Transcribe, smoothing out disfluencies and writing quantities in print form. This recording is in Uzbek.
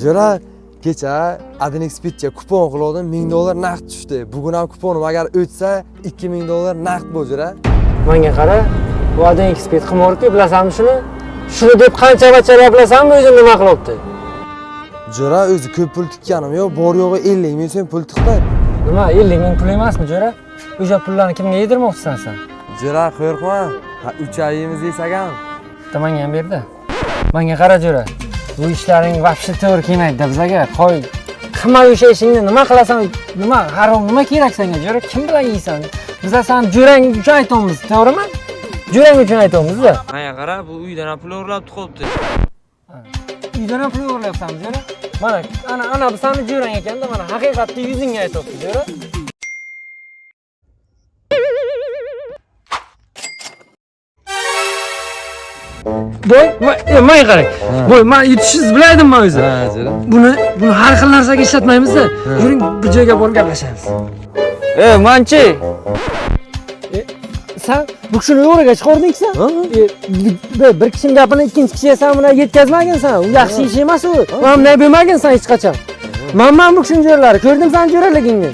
Jo'ra, kecha Adinexpitga kupon qildim, $1000 naqd tushdi. Bugun ham kuponim agar o'tsa, $2000 naqd bu Jo'ra. Menga qara, bu Adinexpit qimorku, bilasanmi shuni? Shuni deb qancha bachchalar bilasanmi o'zim nima qilibdi? Jo'ra, o'zi ko'p pul tikkanim yo'q, bor yo'g'i 50 ming so'm pul tiqdi. Nima, 50 ming pul emasmi, Jo'ra? O'sha pullarni kimga yedirmoqchisan sen? Jo'ra, qo'rqma. 3 oyimiz yesagan. Menga ham berdi. Menga qara, Jo'ra. Bu ishlaring vaqti to'g'ri kelmaydi bizga. Qo'y. Qilma o'sha ishingni, nima qilasan? Nima harom, nima kerak senga, Jo'ra? Kim bilan yeysan? Biz san jo'rang uchun aytamiz, to'g'rimi? Jo'rang uchun aytamiz-da. Menga qara, bu uydan ham pul o'g'irlab qolibdi. Uydan ham pul o'g'irlayapsanmi, Jo'ra? Mana, ana bu sani jo'rang ekanda, mana haqiqatni yuzingga aytibdi, Jo'ra. Boy, menga qarang. Boy, men yutishingizni bilaydim-mi o'zi? Ha, Jo'ra. Buni har xil narsaga ishlatmaymiz-da. Yuring, bir joyga borib gaplashamiz. Manchi. Sen bu kishini yo'riga chiqarding-san? Bir kishining gapini ikkinchi kishiga sen buni yetkazmagansan. U yaxshi ish emas u. Mana bunday bo'lmagansan hech qachon. Men bu kishini jo'ralari, ko'rdim sen jo'raligingni.